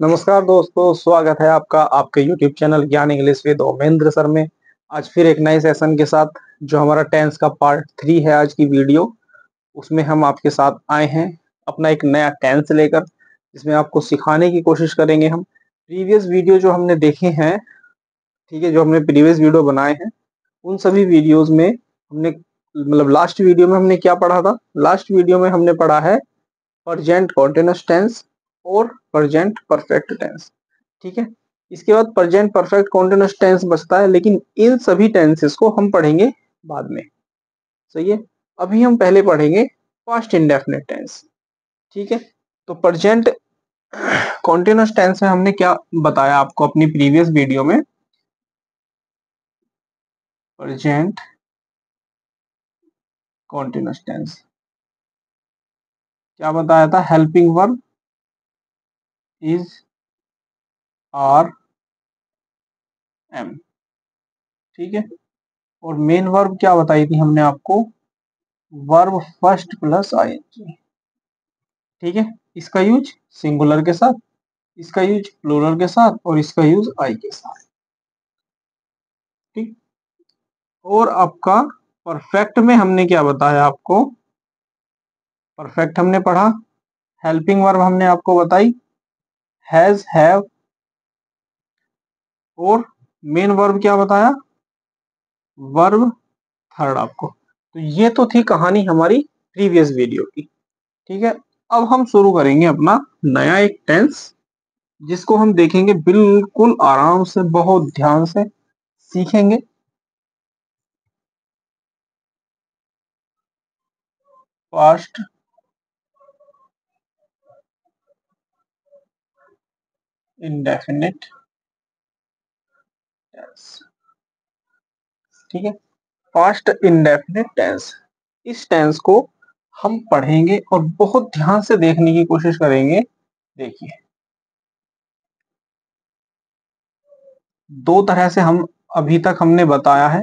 नमस्कार दोस्तों, स्वागत है आपका आपके YouTube चैनल ज्ञान इंग्लिश विद ओमेंद्र सर में। आज फिर एक नए सेशन के साथ जो हमारा टेंस का पार्ट 3 है आज की वीडियो, उसमें हम आपके साथ आए हैं अपना एक नया टेंस लेकर, जिसमें आपको सिखाने की कोशिश करेंगे हम। प्रीवियस वीडियो जो हमने देखे हैं, ठीक है, जो हमने प्रीवियस वीडियो बनाए हैं, उन सभी वीडियोस में हमने मतलब लास्ट वीडियो में हमने क्या पढ़ा था? लास्ट वीडियो में हमने पढ़ा है प्रेजेंट कॉन्टिन्यूअस टेंस और प्रेजेंट परफेक्ट टेंस। ठीक है, इसके बाद प्रेजेंट परफेक्ट कॉन्टिन्यूअस टेंस बचता है, लेकिन इन सभी टेंसेस को हम पढ़ेंगे बाद में। सही है, अभी हम पहले पढ़ेंगे पास्ट इंडेफिनिट टेंस। ठीक है, तो प्रेजेंट कॉन्टिन्यूअस टेंस में हमने क्या बताया आपको अपनी प्रीवियस वीडियो में? प्रेजेंट कॉन्टिन्यूअस टेंस क्या बताया था? Helping verb is are am. ठीक है, और मेन वर्ब क्या बताई थी हमने आपको? Verb first plus ING. ठीक है, इसका यूज सिंगुलर के साथ, इसका यूज प्लूरल के साथ और इसका यूज आई के साथ। ठीक, और आपका परफेक्ट में हमने क्या बताया आपको? परफेक्ट हमने पढ़ा, हेल्पिंग वर्ब हमने आपको बताई हैज, हैव, और मेन वर्ब क्या बताया? वर्ब थर्ड आपको। तो ये तो थी कहानी हमारी प्रीवियस वीडियो की। ठीक है, अब हम शुरू करेंगे अपना नया एक टेंस, जिसको हम देखेंगे बिल्कुल आराम से, बहुत ध्यान से सीखेंगे। Past indefinite tense. ठीक है, पास्ट इंडेफिनिट टेंस, इस टेंस को हम पढ़ेंगे और बहुत ध्यान से देखने की कोशिश करेंगे। देखिए, दो तरह से हम अभी तक हमने बताया है।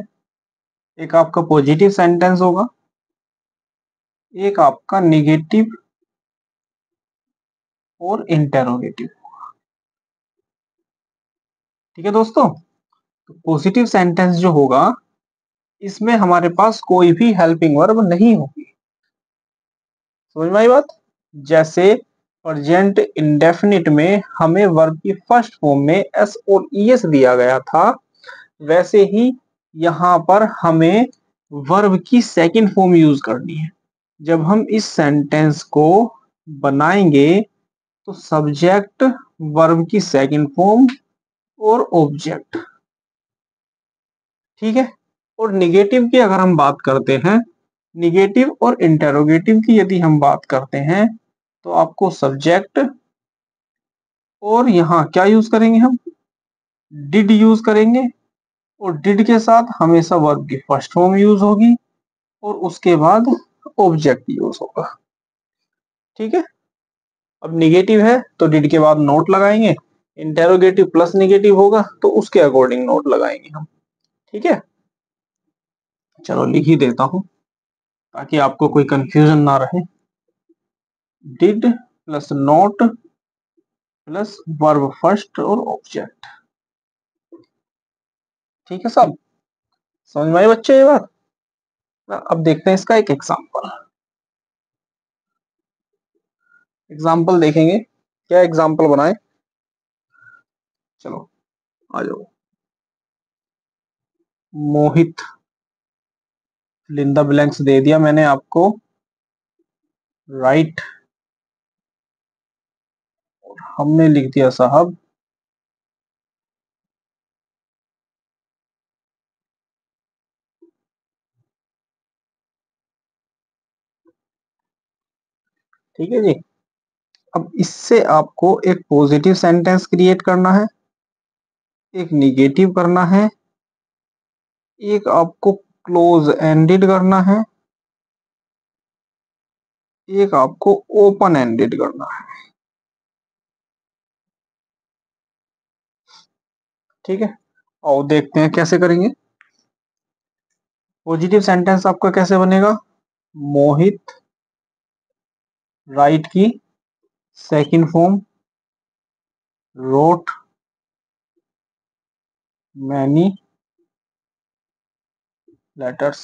एक आपका पॉजिटिव सेंटेंस होगा, एक आपका निगेटिव और इंटेरोगेटिव। ठीक है दोस्तों, तो पॉजिटिव सेंटेंस जो होगा, इसमें हमारे पास कोई भी हेल्पिंग वर्ब नहीं होगी। समझ में आई बात? जैसे प्रेजेंट इंडेफिनिट में हमें वर्ब की फर्स्ट फॉर्म में एस और ईएस दिया गया था, वैसे ही यहाँ पर हमें वर्ब की सेकंड फॉर्म यूज करनी है। जब हम इस सेंटेंस को बनाएंगे तो सब्जेक्ट, वर्ब की सेकंड फॉर्म और ऑब्जेक्ट। ठीक है, और निगेटिव की अगर हम बात करते हैं, निगेटिव और इंटेरोगेटिव की यदि हम बात करते हैं, तो आपको सब्जेक्ट और यहाँ क्या यूज करेंगे? हम डिड यूज करेंगे, और डिड के साथ हमेशा वर्ब की फर्स्ट फॉर्म यूज होगी और उसके बाद ऑब्जेक्ट यूज होगा। ठीक है, अब निगेटिव है तो डिड के बाद नोट लगाएंगे, इंटेरोगेटिव प्लस निगेटिव होगा तो उसके अकॉर्डिंग नोट लगाएंगे हम। ठीक है, चलो लिख ही देता हूं ताकि आपको कोई कंफ्यूजन ना रहे। Did plus note plus verb first और ऑब्जेक्ट। ठीक है, सब समझ में आई बच्चे ये बात? अब देखते हैं इसका एक एग्जांपल। एग्जाम्पल देखेंगे, क्या एग्जाम्पल बनाए? चलो आ जाओ। मोहित, लिंदा ब्लैंक्स दे दिया मैंने आपको, राइट हमने लिख दिया साहब ठीक है जी। अब इससे आपको एक पॉजिटिव सेंटेंस क्रिएट करना है, एक निगेटिव करना है, एक आपको क्लोज एंडेड करना है, एक आपको ओपन एंडेड करना है। ठीक है, और देखते हैं कैसे करेंगे। पॉजिटिव सेंटेंस आपका कैसे बनेगा? मोहित राइट की second form wrote many letters।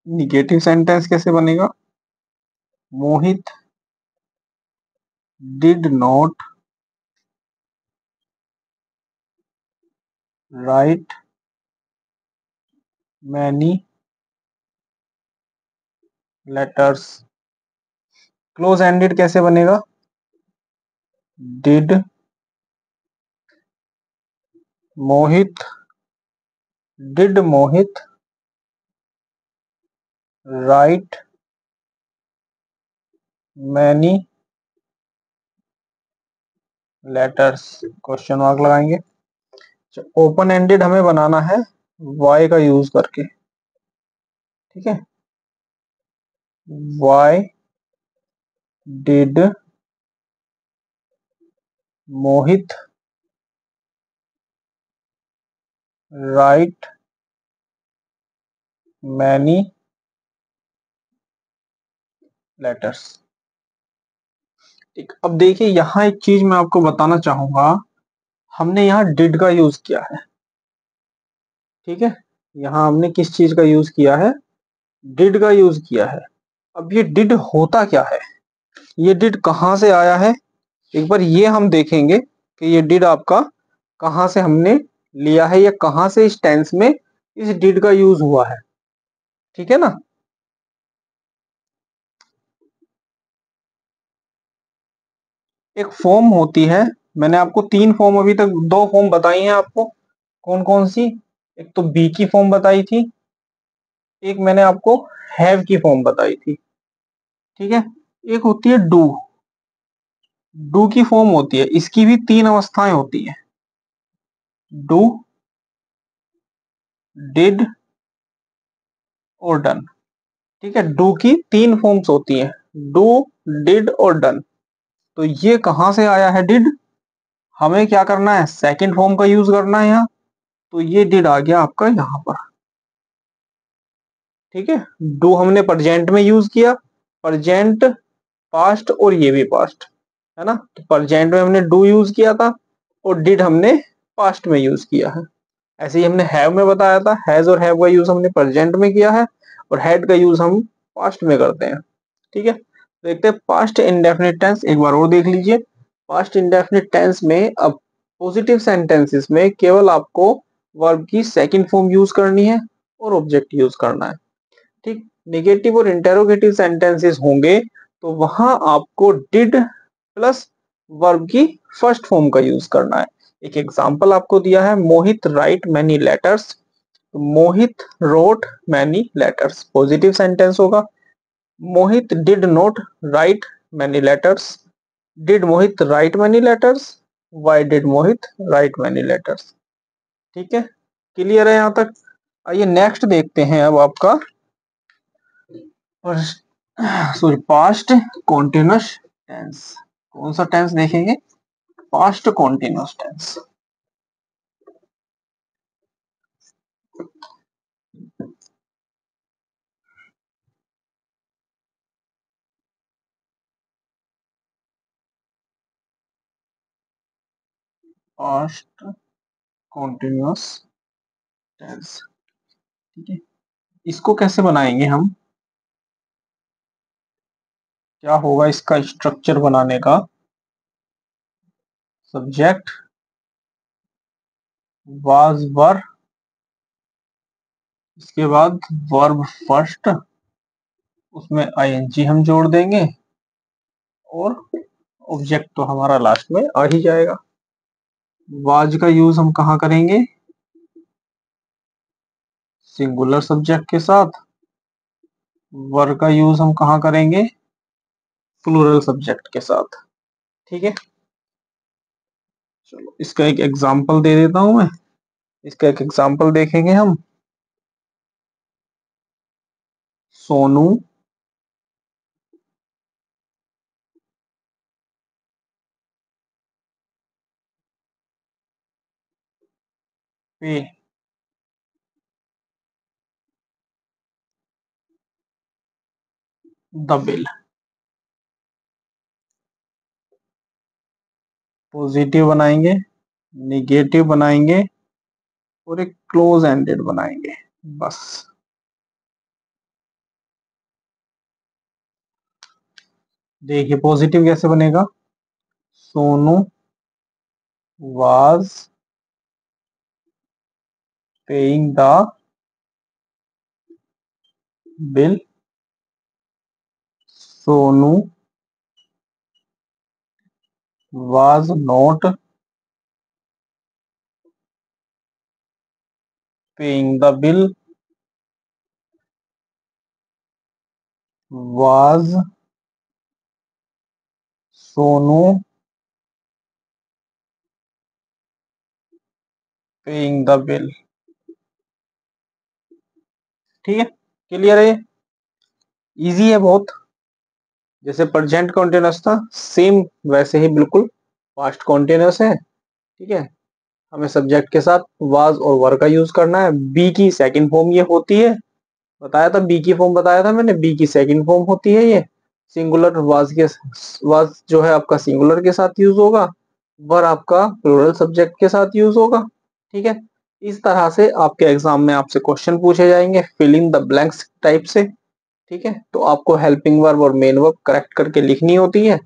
Negative sentence कैसे बनेगा? मोहित did not write many letters। Close ended कैसे बनेगा? Did Mohit write many letters? Question mark लगाएंगे। ओपन एंडेड हमें बनाना है वाई का यूज करके, ठीक है। Y did Mohit write many letters. ठीक, अब देखिए यहाँ एक चीज मैं आपको बताना चाहूंगा। हमने यहाँ डिड का यूज किया है, ठीक है। यहाँ हमने किस चीज का यूज किया है? डिड का यूज किया है। अब ये डिड होता क्या है, ये डिड कहाँ से आया है, एक बार ये हम देखेंगे कि ये डिड आपका कहाँ से हमने लिया है या कहाँ से इस टेंस में इस डिड का यूज हुआ है, ठीक है ना। एक फॉर्म होती है, मैंने आपको 3 फॉर्म, अभी तक 2 फॉर्म बताई हैं आपको। कौन कौन सी? एक तो बी की फॉर्म बताई थी, एक मैंने आपको हैव की फॉर्म बताई थी, ठीक है। एक होती है डू। डू की फॉर्म होती है, इसकी भी 3 अवस्थाएं होती है। डू, डिड और डन, ठीक है। डू की 3 फॉर्म्स होती हैं, डू, डिड और डन। तो ये कहां से आया है डिड? हमें क्या करना है? सेकंड फॉर्म का यूज करना है यहाँ। तो ये डिड आ गया आपका यहाँ पर, ठीक है। डू हमने प्रेजेंट में यूज किया, प्रेजेंट, पास्ट और ये भी पास्ट, है ना। तो प्रेजेंट में हमने डू यूज किया था और डिड हमने पास्ट में यूज किया है। ऐसे ही हमने हैव में बताया था, हैज और हैव का यूज हमने प्रेजेंट में किया है और हैड का यूज हम पास्ट में करते हैं, ठीक है। देखते हैं पास्ट इंडेफिनिट टेंस, एक बार और देख लीजिए। पास्ट इंडेफिनिट टेंस में अब पॉजिटिव सेंटेंसेस में केवल आपको वर्ब की सेकंड फॉर्म यूज करनी है और ऑब्जेक्ट यूज करना है, ठीक। नेगेटिव और इंटेरोगेटिव सेंटेंसेस होंगे तो वहां आपको डिड प्लस वर्ब की फर्स्ट फॉर्म का यूज करना है। एक एग्जांपल आपको दिया है, Mohit write many letters. Mohit wrote many letters positive sentence होगा। Mohit did not write many letters. Did Mohit write many letters? Why did Mohit write many letters? ठीक है, क्लियर है यहाँ तक। आइए नेक्स्ट देखते हैं अब आपका सॉरी पास्ट कॉन्टिन्यूस टेंस। कौन सा टेंस देखेंगे? Past continuous tense. Past continuous tense, ठीक है। इसको कैसे बनाएंगे हम? क्या होगा इसका स्ट्रक्चर बनाने का? सब्जेक्ट वाज वर, इसके बाद वर्ब फर्स्ट, उसमें आईएनजी हम जोड़ देंगे और ऑब्जेक्ट तो हमारा लास्ट में आ ही जाएगा। वाज का यूज हम कहाँ करेंगे? सिंगुलर सब्जेक्ट के साथ। वर का यूज हम कहाँ करेंगे? प्लूरल सब्जेक्ट के साथ, ठीक है। चलो इसका एक एग्जांपल दे देता हूं मैं। इसका एक एग्जांपल देखेंगे हम। सोनू पे द बिल। पॉजिटिव बनाएंगे, निगेटिव बनाएंगे और एक क्लोज एंडेड बनाएंगे, बस। देखिए पॉजिटिव कैसे बनेगा, Sonu was paying the bill, Sonu was not paying the bill, was Sonu paying the bill. ठीक है, क्लियर है, इजी है बहुत। जैसे प्रेजेंट कॉन्टिन्यूअस था सेम वैसे ही बिल्कुल पास्ट कॉन्टिन्यूअस है। ठीक है, हमें सब्जेक्ट के साथ वाज और वर का यूज करना है। बी की सेकंड फॉर्म ये होती है, बताया था बी की फॉर्म, बताया था मैंने, बी की सेकंड फॉर्म होती है ये। सिंगुलर वाज जो है आपका सिंगुलर के साथ यूज होगा, वर आपका प्लूरल सब्जेक्ट के साथ यूज होगा। ठीक है, इस तरह से आपके एग्जाम में आपसे क्वेश्चन पूछे जाएंगे fill in the blanks type से। ठीक है, तो आपको हेल्पिंग वर्ब और मेन वर्ब करेक्ट करके लिखनी होती है।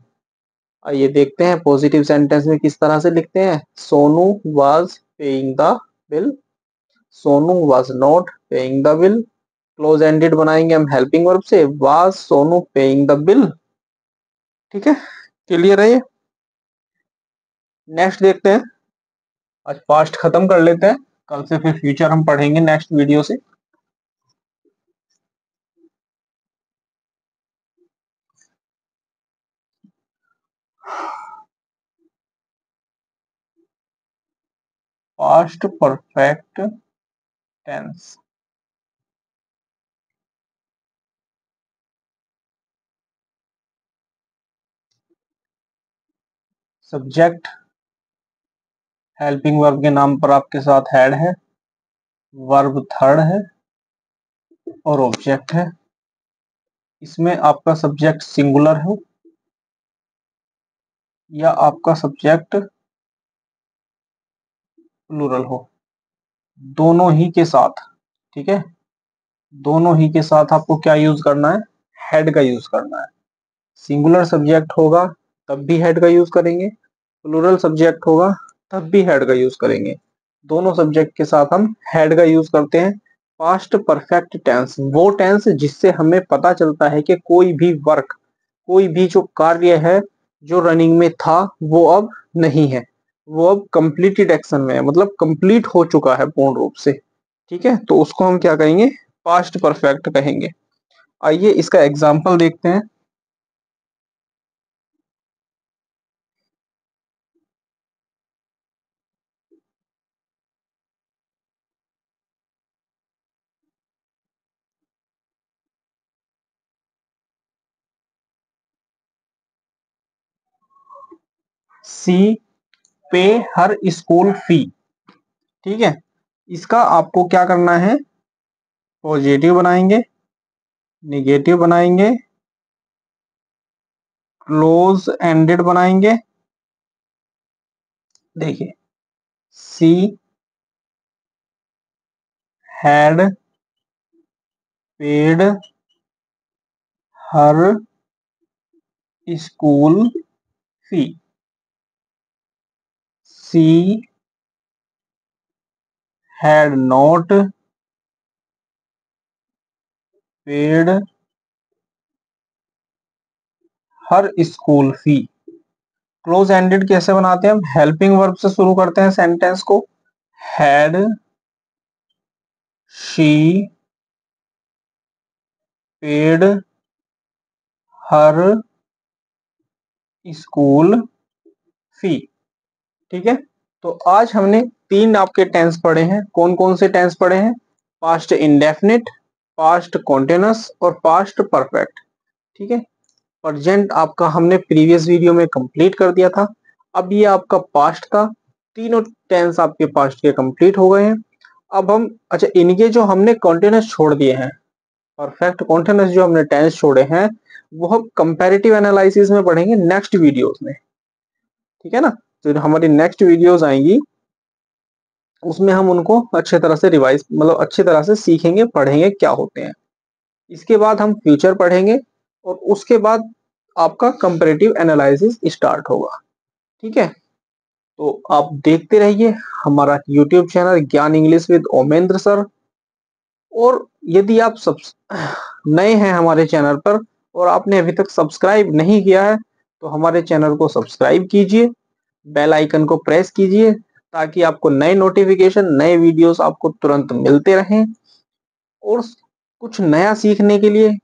आइए देखते हैं पॉजिटिव सेंटेंस में किस तरह से लिखते हैं। Sonu was paying the bill, Sonu was not paying the bill. Close ended बनाएंगे हम हेल्पिंग वर्ब से, was Sonu paying the bill. ठीक है, क्लियर है ये। नेक्स्ट देखते हैं, आज पास्ट खत्म कर लेते हैं, कल से फिर फ्यूचर हम पढ़ेंगे नेक्स्ट वीडियो से। Past perfect tense, subject helping verb के नाम पर आपके साथ हेड है, वर्ब थर्ड है और ऑब्जेक्ट है। इसमें आपका सब्जेक्ट सिंगुलर हो या आपका सब्जेक्ट प्लूरल हो, दोनों ही के साथ। ठीक है, दोनों ही के साथ आपको क्या यूज करना है, हेड का यूज करना है। सिंगुलर सब्जेक्ट होगा तब भी हेड का यूज करेंगे, प्लूरल सब्जेक्ट होगा तब भी हेड का यूज करेंगे। दोनों सब्जेक्ट के साथ हम हेड का यूज करते हैं। पास्ट परफेक्ट टेंस वो टेंस जिससे हमें पता चलता है कि कोई भी वर्क, कोई भी जो कार्य है जो रनिंग में था वो अब नहीं है, वो अब कंप्लीटेड एक्शन में है, मतलब कंप्लीट हो चुका है पूर्ण रूप से। ठीक है, तो उसको हम क्या कहेंगे, पास्ट परफेक्ट कहेंगे। आइए इसका एग्जाम्पल देखते हैं। सी पे हर स्कूल फी। ठीक है, इसका आपको क्या करना है, पॉजिटिव बनाएंगे, निगेटिव बनाएंगे, क्लोज एंडेड बनाएंगे। देखिए, she had paid her school fee, she had not paid her school fee. Close ended कैसे बनाते हैं हम, हेल्पिंग वर्ब से शुरू करते हैं सेंटेंस को। Had she paid her school fee. ठीक है, तो आज हमने तीन आपके टेंस पढ़े हैं। कौन कौन से टेंस पढ़े हैं, पास्ट इंडेफिनिट, पास्ट कॉन्टिन्यूअस और पास्ट परफेक्ट। ठीक है, प्रेजेंट आपका हमने प्रीवियस वीडियो में कंप्लीट कर दिया था। अब ये आपका पास्ट था, तीनों टेंस आपके पास्ट के कंप्लीट हो गए हैं। अब हम, अच्छा, इनके जो हमने कॉन्टिन्यूअस छोड़ दिए हैं, परफेक्ट कॉन्टिन्यूअस जो हमने टेंस छोड़े हैं, वो हम कंपैरेटिव एनालिसिस में पढ़ेंगे नेक्स्ट वीडियोस में। ठीक है ना, जो हमारी नेक्स्ट वीडियोस आएंगी उसमें हम उनको अच्छे तरह से रिवाइज मतलब अच्छी तरह से सीखेंगे, पढ़ेंगे क्या होते हैं। इसके बाद हम फ्यूचर पढ़ेंगे और उसके बाद आपका कंपैरेटिव एनालिसिस स्टार्ट होगा। ठीक है, तो आप देखते रहिए हमारा यूट्यूब चैनल ज्ञान इंग्लिश विद ओमेंद्र सर। और यदि आप सब नए हैं हमारे चैनल पर और आपने अभी तक सब्सक्राइब नहीं किया है तो हमारे चैनल को सब्सक्राइब कीजिए, बेल आइकन को प्रेस कीजिए ताकि आपको नए नोटिफिकेशन, नए वीडियोस आपको तुरंत मिलते रहें। और कुछ नया सीखने के लिए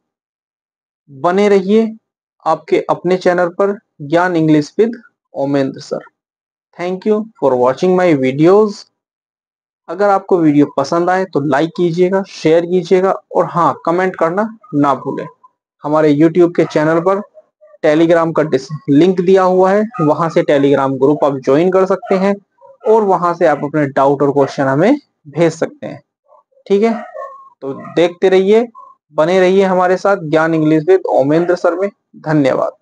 बने रहिए आपके अपने चैनल पर ज्ञान English with Omendra sir. Thank you for watching my videos. अगर आपको वीडियो पसंद आए तो लाइक कीजिएगा, शेयर कीजिएगा और हाँ, कमेंट करना ना भूलें। हमारे यूट्यूब के चैनल पर टेलीग्राम का लिंक दिया हुआ है, वहां से टेलीग्राम ग्रुप आप ज्वाइन कर सकते हैं और वहां से आप अपने डाउट और क्वेश्चन हमें भेज सकते हैं। ठीक है, तो देखते रहिए, बने रहिए हमारे साथ ज्ञान इंग्लिश विद ओमेंद्र सर में। धन्यवाद।